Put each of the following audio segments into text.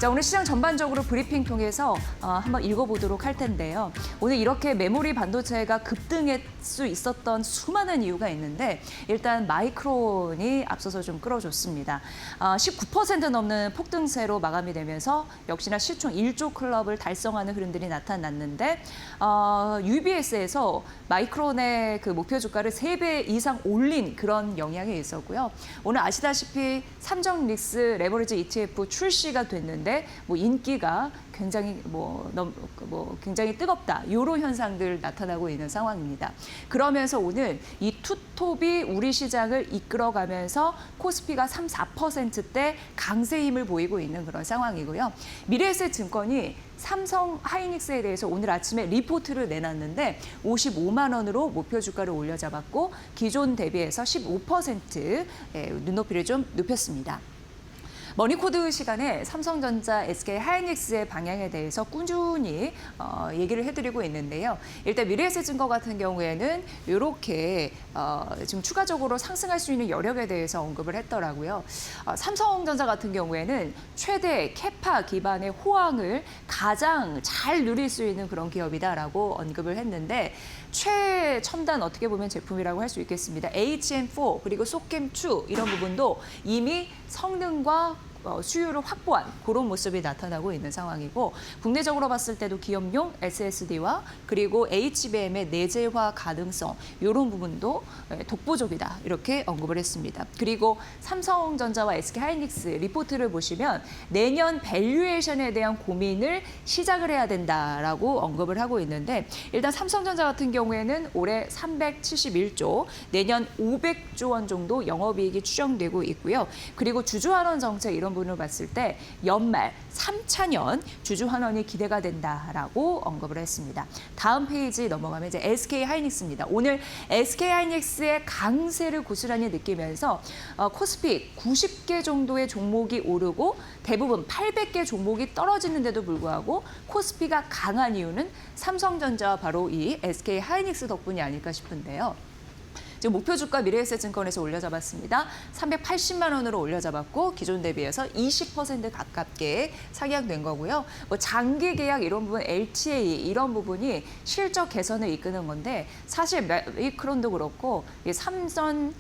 자, 오늘 시장 전반적으로 브리핑 통해서 한번 읽어보도록 할 텐데요. 오늘 이렇게 메모리 반도체가 급등할 수 있었던 수많은 이유가 있는데 일단 마이크론이 앞서서 좀 끌어줬습니다. 19% 넘는 폭등세로 마감이 되면서 역시나 시총 1조 클럽을 달성하는 흐름들이 나타났는데 UBS에서 마이크론의 그 목표 주가를 3배 이상 올린 그런 영향이 있었고요. 오늘 아시다시피 삼성릭스 레버리지 ETF 출시가 됐는데 인기가 굉장히 굉장히 뜨겁다 이런 현상들 나타나고 있는 상황입니다. 그러면서 오늘 이 투톱이 우리 시장을 이끌어가면서 코스피가 3~4%대 강세 힘을 보이고 있는 그런 상황이고요. 미래에셋증권이 삼성 하이닉스에 대해서 오늘 아침에 리포트를 내놨는데 55만 원으로 목표 주가를 올려잡았고 기존 대비해서 15% 눈높이를 좀 높였습니다. 머니코드 시간에 삼성전자, SK 하이닉스의 방향에 대해서 꾸준히 얘기를 해드리고 있는데요. 일단 미래에셋증권 같은 경우에는 이렇게 지금 추가적으로 상승할 수 있는 여력에 대해서 언급을 했더라고요. 삼성전자 같은 경우에는 최대 캐파 기반의 호황을 가장 잘 누릴 수 있는 그런 기업이다라고 언급을 했는데 최첨단 어떻게 보면 제품이라고 할 수 있겠습니다. HM4 그리고 소캠2 이런 부분도 이미 성능과 수요를 확보한 그런 모습이 나타나고 있는 상황이고 국내적으로 봤을 때도 기업용 SSD와 그리고 HBM의 내재화 가능성 이런 부분도 독보적이다 이렇게 언급을 했습니다. 그리고 삼성전자와 SK하이닉스 리포트를 보시면 내년 밸류에이션에 대한 고민을 시작을 해야 된다라고 언급을 하고 있는데 일단 삼성전자 같은 경우에는 올해 371조, 내년 500조 원 정도 영업이익이 추정되고 있고요. 그리고 주주환원 정책 이런 부분을 봤을 때 연말 3차년 주주환원이 기대가 된다라고 언급을 했습니다. 다음 페이지 넘어가면 이제 SK하이닉스입니다. 오늘 SK하이닉스의 강세를 고스란히 느끼면서 코스피 90개 정도의 종목이 오르고 대부분 800개 종목이 떨어지는데도 불구하고 코스피가 강한 이유는 삼성전자와 바로 이 SK하이닉스 덕분이 아닐까 싶은데요. 지금 목표 주가 미래에셋증권에서 올려잡았습니다. 380만 원으로 올려잡았고 기존 대비해서 20% 가깝게 상향된 거고요. 장기 계약 이런 부분, LTA 이런 부분이 실적 개선을 이끄는 건데 사실 마이크론도 그렇고 삼성,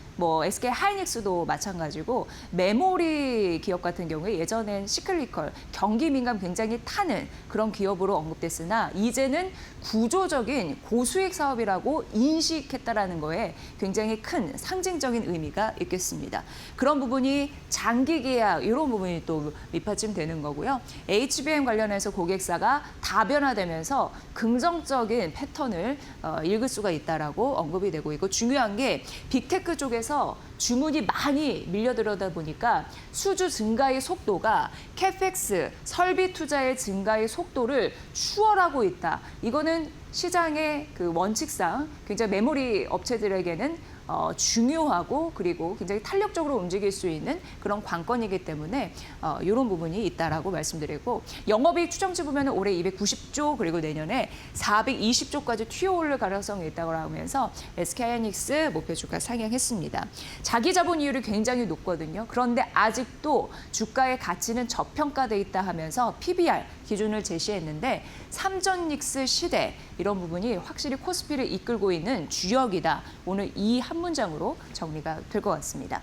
SK 하이닉스도 마찬가지고 메모리 기업 같은 경우에 예전엔 시클리컬, 경기 민감 굉장히 타는 그런 기업으로 언급됐으나 이제는 구조적인 고수익 사업이라고 인식했다라는 거에 굉장히 큰 상징적인 의미가 있겠습니다. 그런 부분이 장기 계약 이런 부분이 또 밑받침되는 거고요. HBM 관련해서 고객사가 다변화되면서 긍정적인 패턴을 읽을 수가 있다라고 언급이 되고 있고 중요한 게 빅테크 쪽에서 주문이 많이 밀려들어다 보니까 수주 증가의 속도가 캐펙스, 설비 투자의 증가의 속도를 추월하고 있다. 이거는 시장의 그 원칙상 굉장히 메모리 업체들에게는 중요하고 그리고 굉장히 탄력적으로 움직일 수 있는 그런 관건이기 때문에 이런 부분이 있다라고 말씀드리고 영업이익 추정치 보면 올해 290조 그리고 내년에 420조까지 튀어오를 가능성이 있다고 하면서 SK하이닉스 목표 주가 상향했습니다. 자기 자본 이율이 굉장히 높거든요. 그런데 아직도 주가의 가치는 저평가돼 있다 하면서 PBR 기준을 제시했는데 삼전닉스 시대 이런 부분이 확실히 코스피를 이끌고 있는 주역이다. 오늘 이 한 문장으로 정리가 될 것 같습니다.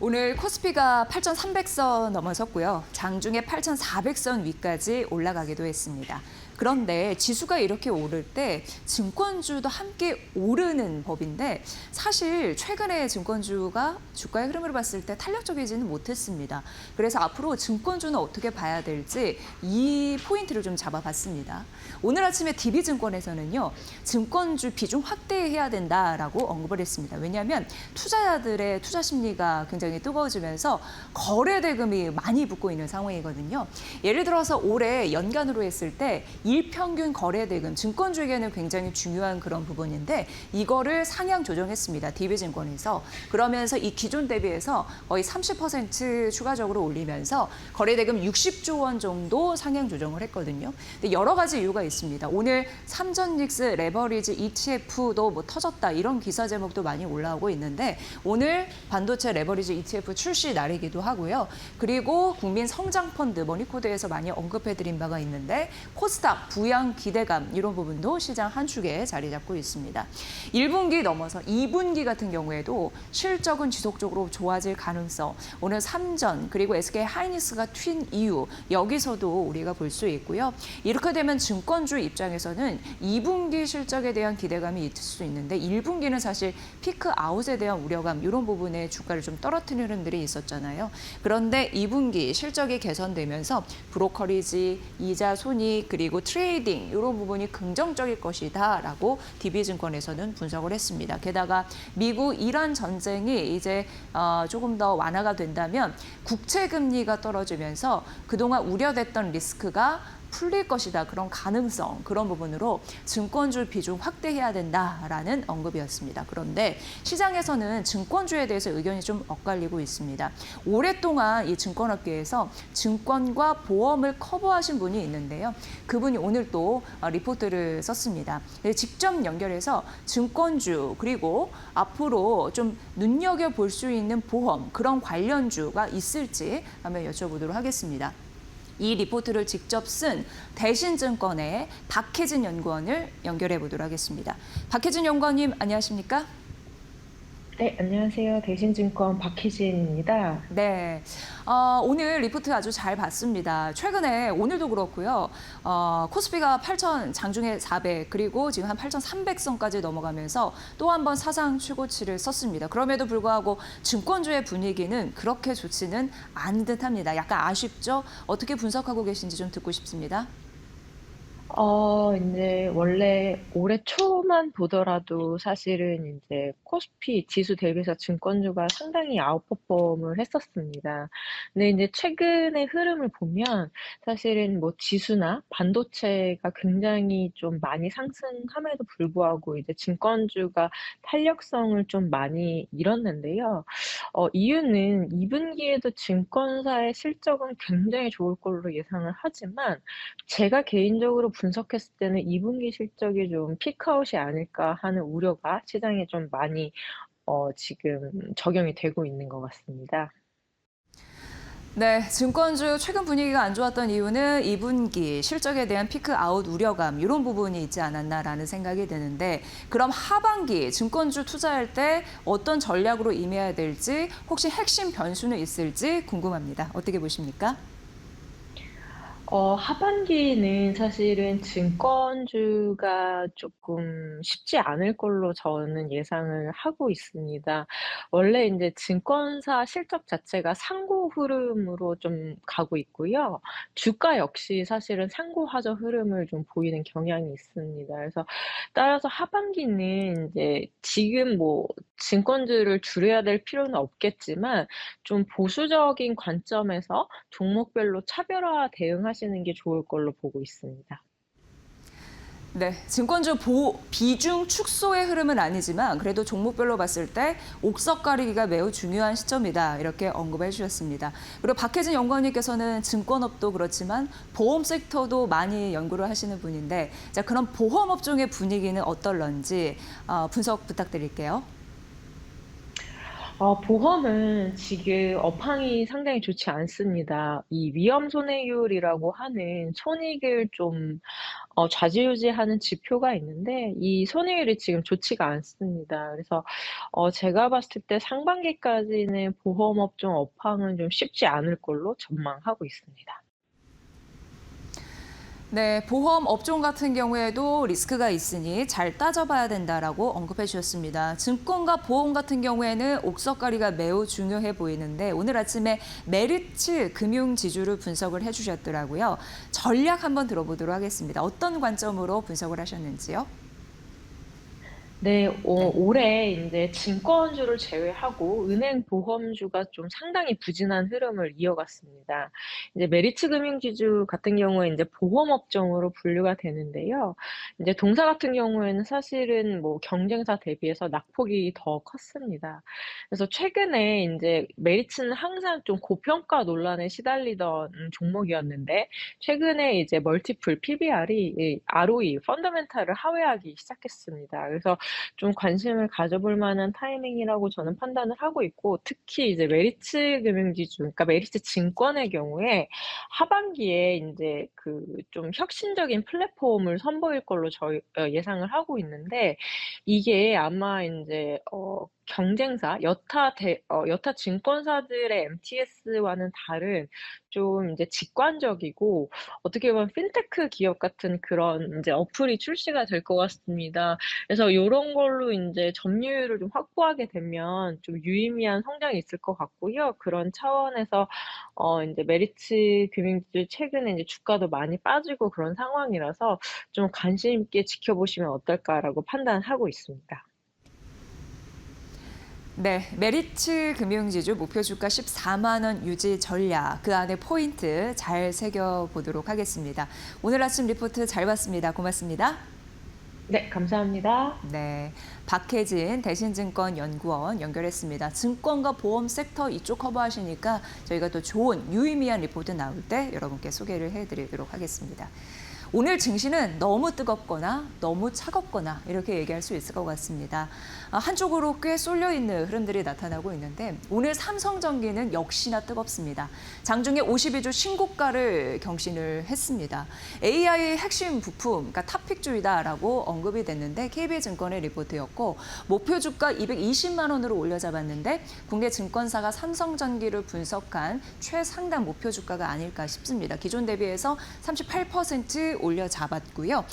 오늘 코스피가 8,300선 넘어섰고요. 장중에 8,400선 위까지 올라가기도 했습니다. 그런데 지수가 이렇게 오를 때 증권주도 함께 오르는 법인데 사실 최근에 증권주가 주가의 흐름을 봤을 때 탄력적이지는 못했습니다. 그래서 앞으로 증권주는 어떻게 봐야 될지 이 포인트를 좀 잡아봤습니다. 오늘 아침에 DB증권에서는요. 증권주 비중 확대해야 된다라고 언급을 했습니다. 왜냐하면 투자자들의 투자 심리가 굉장히 뜨거워지면서 거래 대금이 많이 붙고 있는 상황이거든요. 예를 들어서 올해 연간으로 했을 때 일평균 거래 대금, 증권주에게는 굉장히 중요한 그런 부분인데 이거를 상향 조정했습니다. DB증권에서. 그러면서 이 기존 대비해서 거의 30% 추가적으로 올리면서 거래 대금 60조 원 정도 상향 조정을 했거든요. 근데 여러 가지 이유가 있습니다. 오늘 삼전닉스 레버리지 ETF도 터졌다 이런 기사 제목도 많이 올라오고 있는데 오늘 반도체 레버리지 브로커리지 ETF 출시 날이기도 하고요. 그리고 국민 성장 펀드 머니코드에서 많이 언급해드린 바가 있는데 코스닥 부양 기대감 이런 부분도 시장 한 축에 자리 잡고 있습니다. 1분기 넘어서 2분기 같은 경우에도 실적은 지속적으로 좋아질 가능성. 오늘 삼전 그리고 SK 하이닉스가 튄 이유 여기서도 우리가 볼 수 있고요. 이렇게 되면 증권주 입장에서는 2분기 실적에 대한 기대감이 있을 수 있는데 1분기는 사실 피크 아웃에 대한 우려감 이런 부분에 주가를 좀 떨어뜨리는 흐름들이 있었잖아요. 그런데 2분기 실적이 개선되면서 브로커리지, 이자 손익 그리고 트레이딩 이런 부분이 긍정적일 것이다라고 DB증권에서는 분석을 했습니다. 게다가 미국 이란 전쟁이 이제 조금 더 완화가 된다면 국채 금리가 떨어지면서 그동안 우려됐던 리스크가 풀릴 것이다. 그런 가능성, 그런 부분으로 증권주 비중 확대해야 된다라는 언급이었습니다. 그런데 시장에서는 증권주에 대해서 의견이 좀 엇갈리고 있습니다. 오랫동안 이 증권업계에서 증권과 보험을 커버하신 분이 있는데요. 그분이 오늘 또 리포트를 썼습니다. 직접 연결해서 증권주 그리고 앞으로 좀 눈여겨볼 수 있는 보험, 그런 관련주가 있을지 한번 여쭤보도록 하겠습니다. 이 리포트를 직접 쓴 대신증권의 박혜진 연구원을 연결해 보도록 하겠습니다. 박혜진 연구원님 안녕하십니까? 네, 안녕하세요. 대신증권 박희진입니다. 네, 오늘 리포트 아주 잘 봤습니다. 최근에 오늘도 그렇고요. 코스피가 8천 장중에 400 그리고 지금 한 8,300선까지 넘어가면서 또 한 번 사상 최고치를 썼습니다. 그럼에도 불구하고 증권주의 분위기는 그렇게 좋지는 않은 듯합니다. 약간 아쉽죠? 어떻게 분석하고 계신지 좀 듣고 싶습니다. 이제 원래 올해 초만 보더라도 사실은 이제 코스피 지수 대비해서 증권주가 상당히 아웃퍼폼을 했었습니다. 근데 이제 최근의 흐름을 보면 사실은 뭐 지수나 반도체가 굉장히 좀 많이 상승함에도 불구하고 이제 증권주가 탄력성을 좀 많이 잃었는데요. 이유는 2분기에도 증권사의 실적은 굉장히 좋을 걸로 예상을 하지만 제가 개인적으로 분석했을 때는 2분기 실적이 좀 피크아웃이 아닐까 하는 우려가 시장에 좀 많이 지금 적용이 되고 있는 것 같습니다. 네, 증권주 최근 분위기가 안 좋았던 이유는 2분기 실적에 대한 피크 아웃 우려감 이런 부분이 있지 않았나라는 생각이 드는데 그럼 하반기 증권주 투자할 때 어떤 전략으로 임해야 될지 혹시 핵심 변수는 있을지 궁금합니다. 어떻게 보십니까? 하반기는 사실은 증권주가 조금 쉽지 않을 걸로 저는 예상을 하고 있습니다. 원래 이제 증권사 실적 자체가 상고 흐름으로 좀 가고 있고요. 주가 역시 사실은 상고 하저 흐름을 좀 보이는 경향이 있습니다. 그래서 따라서 하반기는 이제 지금 뭐 증권주를 줄여야 될 필요는 없겠지만 좀 보수적인 관점에서 종목별로 차별화 대응하시는 게 좋을 걸로 보고 있습니다. 네, 증권주 비중 축소의 흐름은 아니지만 그래도 종목별로 봤을 때 옥석 가리기가 매우 중요한 시점이다. 이렇게 언급해 주셨습니다. 그리고 박혜진 연구원님께서는 증권업도 그렇지만 보험 섹터도 많이 연구를 하시는 분인데 자, 그럼 보험 업종의 분위기는 어떨런지 분석 부탁드릴게요. 보험은 지금 업황이 상당히 좋지 않습니다. 이 위험 손해율이라고 하는 손익을 좀 좌지우지하는 지표가 있는데 이 손해율이 지금 좋지가 않습니다. 그래서 제가 봤을 때 상반기까지는 보험 업종 업황은 좀 쉽지 않을 걸로 전망하고 있습니다. 네, 보험 업종 같은 경우에도 리스크가 있으니 잘 따져봐야 된다라고 언급해 주셨습니다. 증권과 보험 같은 경우에는 옥석가리가 매우 중요해 보이는데 오늘 아침에 메리츠 금융지주를 분석을 해주셨더라고요. 전략 한번 들어보도록 하겠습니다. 어떤 관점으로 분석을 하셨는지요? 네. 네. 올해 인제 증권주를 제외하고 은행 보험주가 좀 상당히 부진한 흐름을 이어갔습니다. 이제 메리츠 금융지주 같은 경우에 인제 보험 업종으로 분류가 되는데요. 인제 동사 같은 경우에는 사실은 뭐 경쟁사 대비해서 낙폭이 더 컸습니다. 그래서 최근에 인제 메리츠는 항상 좀 고평가 논란에 시달리던 종목이었는데 최근에 이제 멀티플 PBR이 이 ROE 펀더멘탈을 하회하기 시작했습니다. 그래서 좀 관심을 가져볼 만한 타이밍이라고 저는 판단을 하고 있고, 특히 이제 메리츠 금융지주, 그러니까 메리츠 증권의 경우에 하반기에 인제 그 좀 혁신적인 플랫폼을 선보일 걸로 저희 예상을 하고 있는데, 이게 아마 인제 경쟁사 여타 증권사들의 MTS와는 다른 좀 인제 직관적이고, 어떻게 보면 핀테크 기업 같은 그런 인제 어플이 출시가 될 것 같습니다. 그래서 요런 걸로 인제 점유율을 좀 확보하게 되면 좀 유의미한 성장이 있을 것 같고요. 그런 차원에서 인제 메리츠 금융지주 최근에 인제 주가도 많이 빠지고 그런 상황이라서 좀 '관심 있게 지켜보시면 어떨까.'라고 판단하고 있습니다. 네, 메리츠 금융지주 목표 주가 14만 원 유지 전략, 그 안에 포인트 잘 새겨보도록 하겠습니다. 오늘 아침 리포트 잘 봤습니다. 고맙습니다. 네, 감사합니다. 네, 박혜진 대신증권 연구원 연결했습니다. 증권과 보험 섹터 이쪽 커버하시니까 저희가 또 좋은 유의미한 리포트 나올 때 여러분께 소개를 해드리도록 하겠습니다. 오늘 증시는 너무 뜨겁거나 너무 차갑거나 이렇게 얘기할 수 있을 것 같습니다. 한쪽으로 꽤 쏠려 있는 흐름들이 나타나고 있는데 오늘 삼성전기는 역시나 뜨겁습니다. 장중에 52주 신고가를 경신을 했습니다. AI 핵심 부품, 그러니까 탑픽주의다라고 언급이 됐는데 KB증권의 리포트였고 목표 주가 220만 원으로 올려잡았는데 국내 증권사가 삼성전기를 분석한 최상단 목표 주가가 아닐까 싶습니다. 기존 대비해서 38% 올려잡았고요.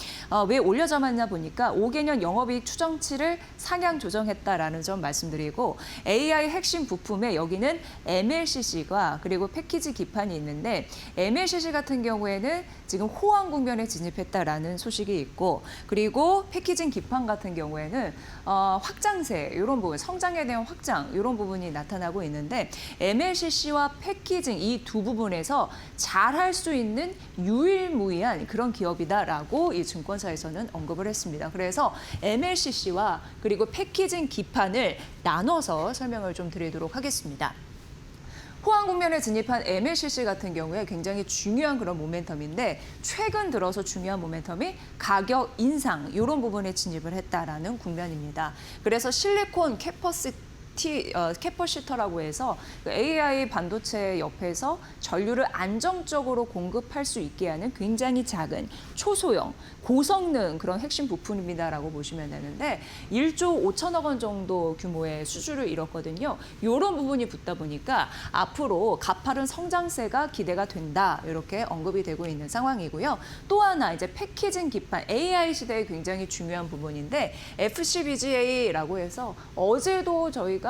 왜 올려잡았냐 보니까 5개년 영업이익 추정치를 상향 조정했다라는 점 말씀드리고 AI 핵심 부품에 여기는 MLCC가 그리고 패키지 기판이 있는데 MLCC 같은 경우에는 지금 호황 국면에 진입했다라는 소식이 있고 그리고 패키징 기판 같은 경우에는 확장세 이런 부분 성장에 대한 확장 이런 부분이 나타나고 있는데 MLCC와 패키징 이 두 부분에서 잘할 수 있는 유일무이한 그런 기업이다라고 이 증권사에서는 언급을 했습니다. 그래서 MLCC와 그리고 패키징 기판을 나눠서 설명을 좀 드리도록 하겠습니다. 호황 국면에 진입한 MLCC 같은 경우에 굉장히 중요한 그런 모멘텀인데 최근 들어서 중요한 모멘텀이 가격 인상 이런 부분에 진입을 했다라는 국면입니다. 그래서 실리콘 캐퍼시터라고 해서 AI 반도체 옆에서 전류를 안정적으로 공급할 수 있게 하는 굉장히 작은 초소형 고성능 그런 핵심 부품입니다라고 보시면 되는데 1조 5천억 원 정도 규모의 수주를 이뤘거든요. 이런 부분이 붙다 보니까 앞으로 가파른 성장세가 기대가 된다 이렇게 언급이 되고 있는 상황이고요. 또 하나 이제 패키징 기판 AI 시대에 굉장히 중요한 부분인데 FCBGA라고 해서 어제도 저희가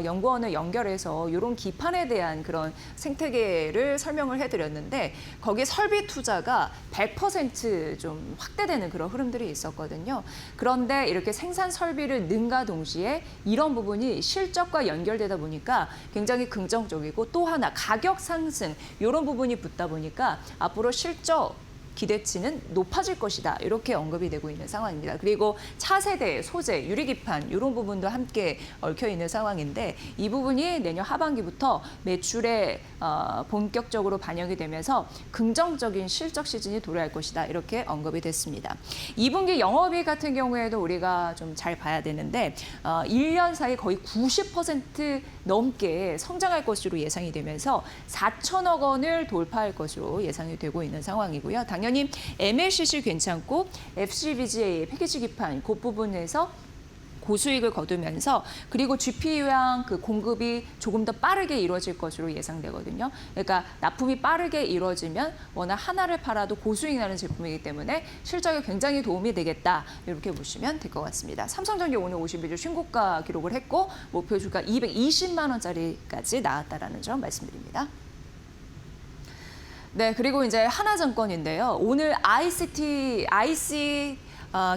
연구원을 연결해서 이런 기판에 대한 그런 생태계를 설명을 해드렸는데 거기에 설비 투자가 100% 좀 확대되는 그런 흐름들이 있었거든요. 그런데 이렇게 생산 설비를 능가 동시에 이런 부분이 실적과 연결되다 보니까 굉장히 긍정적이고 또 하나 가격 상승 이런 부분이 붙다 보니까 앞으로 실적 기대치는 높아질 것이다. 이렇게 언급이 되고 있는 상황입니다. 그리고 차세대, 소재, 유리기판 이런 부분도 함께 얽혀 있는 상황인데 이 부분이 내년 하반기부터 매출에 본격적으로 반영이 되면서 긍정적인 실적 시즌이 도래할 것이다. 이렇게 언급이 됐습니다. 2분기 영업이익 같은 경우에도 우리가 좀 잘 봐야 되는데 1년 사이 거의 90% 넘게 성장할 것으로 예상이 되면서 4천억 원을 돌파할 것으로 예상이 되고 있는 상황이고요. 당연히 MLCC 괜찮고 FCBGA 패키지 기판 그 부분에서 고수익을 거두면서 그리고 GPU랑 그 공급이 조금 더 빠르게 이루어질 것으로 예상되거든요. 그러니까 납품이 빠르게 이루어지면 워낙 하나를 팔아도 고수익 나는 제품이기 때문에 실적에 굉장히 도움이 되겠다. 이렇게 보시면 될 것 같습니다. 삼성전기 오늘 52주 신고가 기록을 했고 목표 주가 220만 원짜리까지 나왔다라는 점 말씀드립니다. 네, 그리고 이제 하나증권인데요. 오늘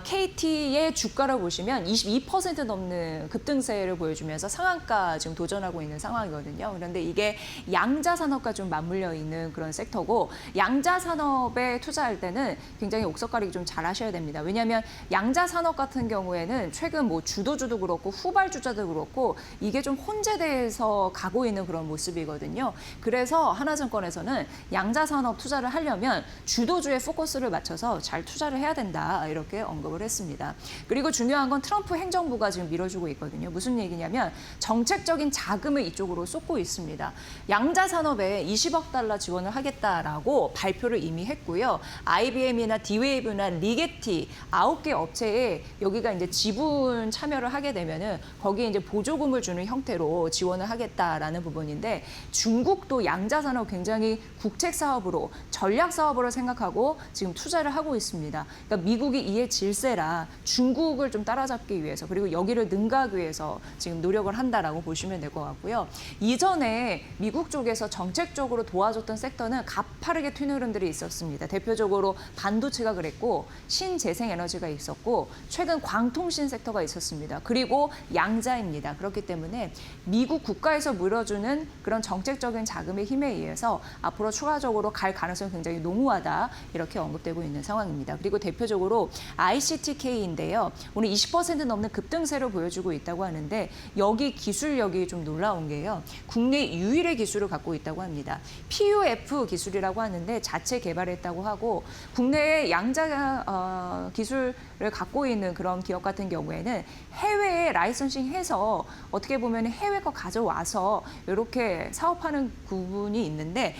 KT의 주가를 보시면 22% 넘는 급등세를 보여주면서 상한가 지금 도전하고 있는 상황이거든요. 그런데 이게 양자산업과 좀 맞물려 있는 그런 섹터고 양자산업에 투자할 때는 굉장히 옥석 가리기 좀 잘 하셔야 됩니다. 왜냐하면 양자산업 같은 경우에는 최근 뭐 주도주도 그렇고 후발주자도 그렇고 이게 좀 혼재돼서 가고 있는 그런 모습이거든요. 그래서 하나증권에서는 양자산업 투자를 하려면 주도주의 포커스를 맞춰서 잘 투자를 해야 된다. 이렇게 언급을 했습니다. 그리고 중요한 건 트럼프 행정부가 지금 밀어주고 있거든요. 무슨 얘기냐면 정책적인 자금을 이쪽으로 쏟고 있습니다. 양자 산업에 20억 달러 지원을 하겠다라고 발표를 이미 했고요. IBM이나 D-Wave나 리게티 9개 업체에 여기가 이제 지분 참여를 하게 되면은 거기에 이제 보조금을 주는 형태로 지원을 하겠다라는 부분인데 중국도 양자 산업 굉장히 국책 사업으로 전략 사업으로 생각하고 지금 투자를 하고 있습니다. 그러니까 미국이 이에 질세라 중국을 좀 따라잡기 위해서 그리고 여기를 능가하기 위해서 지금 노력을 한다라고 보시면 될 것 같고요. 이전에 미국 쪽에서 정책적으로 도와줬던 섹터는 가파르게 튀는 흐름들이 있었습니다. 대표적으로 반도체가 그랬고 신재생에너지가 있었고 최근 광통신 섹터가 있었습니다. 그리고 양자입니다. 그렇기 때문에 미국 국가에서 물어주는 그런 정책적인 자금의 힘에 의해서 앞으로 추가적으로 갈 가능성이 굉장히 농후하다 이렇게 언급되고 있는 상황입니다. 그리고 대표적으로 ICTK인데요. 오늘 20% 넘는 급등세를 보여주고 있다고 하는데 여기 기술력이 좀 놀라운 게요. 국내 유일의 기술을 갖고 있다고 합니다. PUF 기술이라고 하는데 자체 개발했다고 하고 국내의 양자 기술을 갖고 있는 그런 기업 같은 경우에는 해외에 라이선싱해서 어떻게 보면 해외 거 가져와서 이렇게 사업하는 부분이 있는데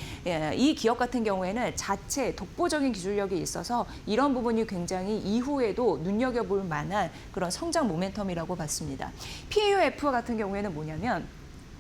이 기업 같은 경우에는 자체 독보적인 기술력이 있어서 이런 부분이 굉장히 이후에도 눈여겨볼 만한 그런 성장 모멘텀이라고 봤습니다. PUF 같은 경우에는 뭐냐면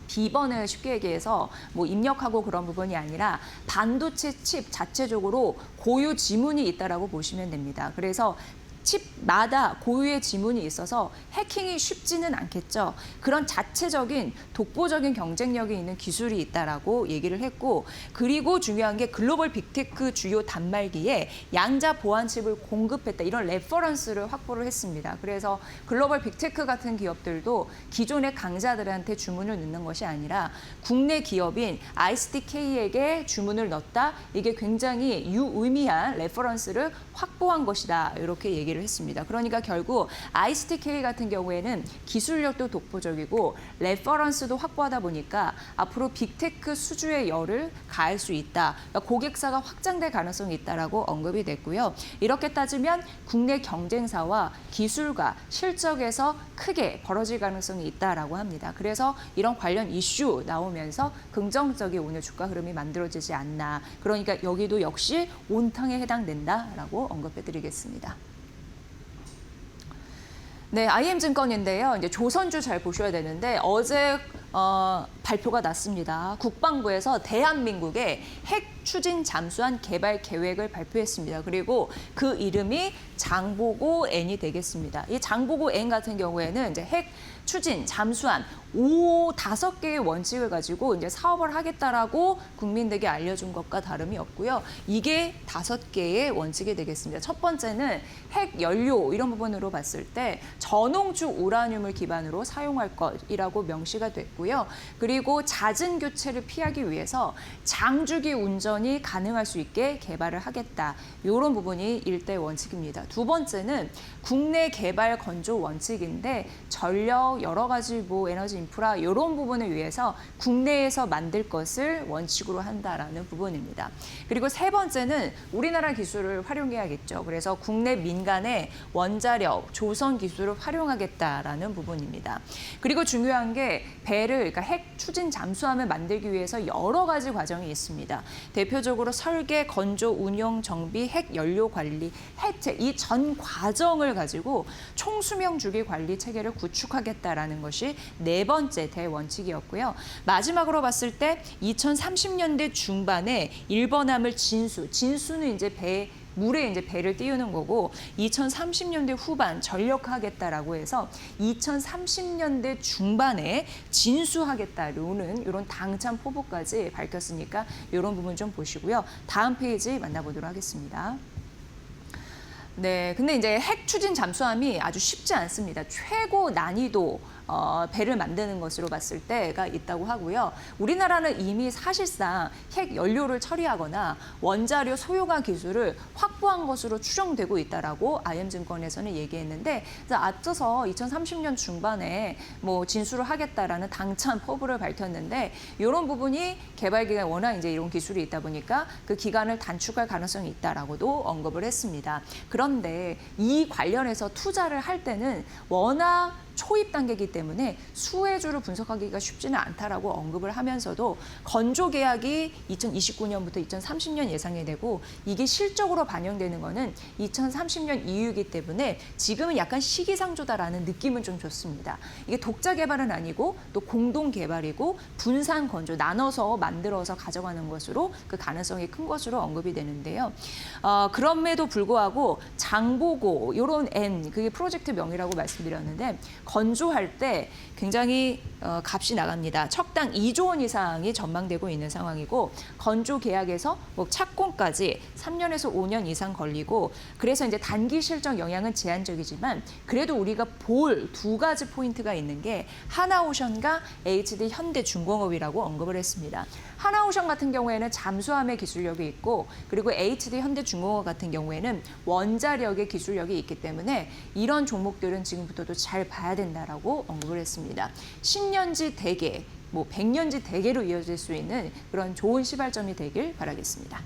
비번을 쉽게 얘기해서 뭐 입력하고 그런 부분이 아니라 반도체 칩 자체적으로 고유 지문이 있다라고 보시면 됩니다. 그래서 칩마다 고유의 지문이 있어서 해킹이 쉽지는 않겠죠. 그런 자체적인 독보적인 경쟁력이 있는 기술이 있다라고 얘기를 했고 그리고 중요한 게 글로벌 빅테크 주요 단말기에 양자 보안 칩을 공급했다. 이런 레퍼런스를 확보를 했습니다. 그래서 글로벌 빅테크 같은 기업들도 기존의 강자들한테 주문을 넣는 것이 아니라 국내 기업인 ICTK에게 주문을 넣었다. 이게 굉장히 유의미한 레퍼런스를 확보한 것이다. 이렇게 얘기를 했습니다. 그러니까 결국 ICTK 같은 경우에는 기술력도 독보적이고 레퍼런스도 확보하다 보니까 앞으로 빅테크 수주의 열을 가할 수 있다. 그러니까 고객사가 확장될 가능성이 있다라고 언급이 됐고요. 이렇게 따지면 국내 경쟁사와 기술과 실적에서 크게 벌어질 가능성이 있다라고 합니다. 그래서 이런 관련 이슈 나오면서 긍정적인 오늘 주가 흐름이 만들어지지 않나. 그러니까 여기도 역시 온탕에 해당된다라고 언급해드리겠습니다. 네, IM증권인데요. 이제 조선주 잘 보셔야 되는데 어제 발표가 났습니다. 국방부에서 대한민국의 핵 추진 잠수함 개발 계획을 발표했습니다. 그리고 그 이름이 장보고 N이 되겠습니다. 이 장보고 N 같은 경우에는 이제 핵 추진 잠수함 5개의 원칙을 가지고 이제 사업을 하겠다라고 국민들에게 알려준 것과 다름이 없고요. 이게 5개의 원칙이 되겠습니다. 첫 번째는 핵 연료 이런 부분으로 봤을 때 전홍주 우라늄을 기반으로 사용할 것이라고 명시가 됐고요. 그리고 잦은 교체를 피하기 위해서 장주기 운전이 가능할 수 있게 개발을 하겠다. 이런 부분이 1대 원칙입니다. 두 번째는 국내 개발 건조 원칙인데 전력 여러 가지 뭐 에너지 인프라 이런 부분을 위해서 국내에서 만들 것을 원칙으로 한다라는 부분입니다. 그리고 세 번째는 우리나라 기술을 활용해야겠죠. 그래서 국내 민간의 원자력, 조선 기술을 활용하겠다라는 부분입니다. 그리고 중요한 게 배를 그러니까 핵 추진 잠수함을 만들기 위해서 여러 가지 과정이 있습니다. 대표적으로 설계, 건조, 운용, 정비, 핵 연료 관리, 해체 이 전 과정을 가지고 총수명 주기 관리 체계를 구축하겠다라는 것이 네 번째 대원칙이었고요. 마지막으로 봤을 때 2030년대 중반에 일본함을 진수는 이제 물에 이제 배를 띄우는 거고 2030년대 후반 전력하겠다라고 해서 2030년대 중반에 진수하겠다로는 이런 당찬 포부까지 밝혔으니까 이런 부분 좀 보시고요. 다음 페이지 만나보도록 하겠습니다. 네, 근데 이제 핵 추진 잠수함이 아주 쉽지 않습니다. 최고 난이도 배를 만드는 것으로 봤을 때가 있다고 하고요. 우리나라는 이미 사실상 핵 연료를 처리하거나 원자료 소요가 기술을 확보한 것으로 추정되고 있다라고 IM증권에서는 얘기했는데, 앞서서 2030년 중반에 뭐 진수를 하겠다라는 당찬 포부를 밝혔는데, 이런 부분이 개발 기간이 워낙 이제 이런 기술이 있다 보니까 그 기간을 단축할 가능성이 있다라고도 언급을 했습니다. 그런데 이 관련해서 투자를 할 때는 워낙 초입 단계이기 때문에 수혜주를 분석하기가 쉽지는 않다라고 언급을 하면서도 건조 계약이 2029년부터 2030년 예상이 되고 이게 실적으로 반영되는 거는 2030년 이후이기 때문에 지금은 약간 시기상조다라는 느낌은 좀 좋습니다. 이게 독자 개발은 아니고 또 공동 개발이고 분산 건조 나눠서 만들어서 가져가는 것으로 그 가능성이 큰 것으로 언급이 되는데요. 그럼에도 불구하고 장보고 이런 N 그게 프로젝트 명이라고 말씀드렸는데 건조할 때 굉장히 값이 나갑니다. 척당 2조 원 이상이 전망되고 있는 상황이고 건조 계약에서 뭐 착공까지 3년에서 5년 이상 걸리고 그래서 이제 단기 실적 영향은 제한적이지만 그래도 우리가 볼 두 가지 포인트가 있는 게 하나오션과 HD 현대중공업이라고 언급을 했습니다. 하나오션 같은 경우에는 잠수함의 기술력이 있고 그리고 HD 현대중공업 같은 경우에는 원자력의 기술력이 있기 때문에 이런 종목들은 지금부터도 잘 봐야 된다라고 언급을 했습니다. 10년지 대계, 뭐 100년지 대계로 이어질 수 있는 그런 좋은 시발점이 되길 바라겠습니다.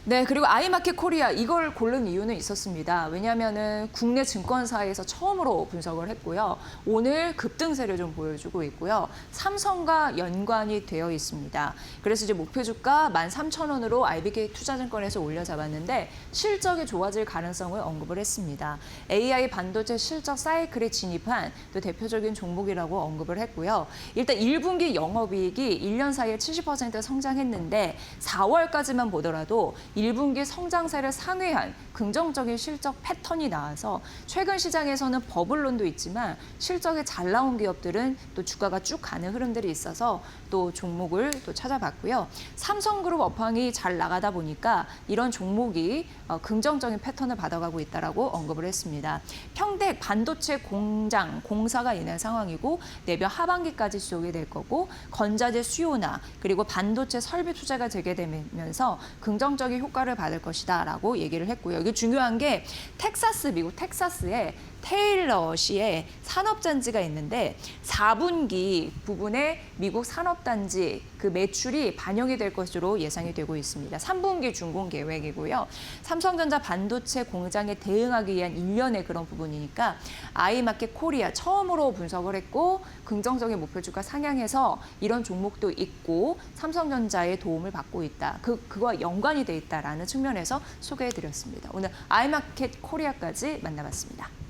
네, 그리고 아이마켓 코리아 이걸 고른 이유는 있었습니다. 왜냐하면은 국내 증권사에서 처음으로 분석을 했고요. 오늘 급등세를 좀 보여주고 있고요. 삼성과 연관이 되어 있습니다. 그래서 이제 목표 주가 13,000원으로 IBK 투자증권에서 올려잡았는데 실적이 좋아질 가능성을 언급을 했습니다. AI 반도체 실적 사이클에 진입한 또 대표적인 종목이라고 언급을 했고요. 일단 1분기 영업이익이 1년 사이에 70% 성장했는데 4월까지만 보더라도 1분기 성장세를 상회한 긍정적인 실적 패턴이 나와서 최근 시장에서는 버블론도 있지만 실적이 잘 나온 기업들은 또 주가가 쭉 가는 흐름들이 있어서 또 종목을 또 찾아봤고요. 삼성그룹 업황이 잘 나가다 보니까 이런 종목이 긍정적인 패턴을 받아가고 있다라고 언급을 했습니다. 평택 반도체 공사가 있는 상황이고 내년 하반기까지 지속이 될 거고 건자재 수요나 그리고 반도체 설비 투자가 재개되면서 긍정적인 효과를 받을 것이다라고 얘기를 했고요. 이게 중요한 게 미국 텍사스에 테일러시의 산업단지가 있는데 4분기 부분에 미국 산업단지 그 매출이 반영이 될 것으로 예상이 되고 있습니다. 3분기 준공 계획이고요. 삼성전자 반도체 공장에 대응하기 위한 일련의 그런 부분이니까 아이마켓 코리아 처음으로 분석을 했고 긍정적인 목표주가 상향해서 이런 종목도 있고 삼성전자의 도움을 받고 있다. 그거와 연관이 돼 있다라는 측면에서 소개해드렸습니다. 오늘 아이마켓 코리아까지 만나봤습니다.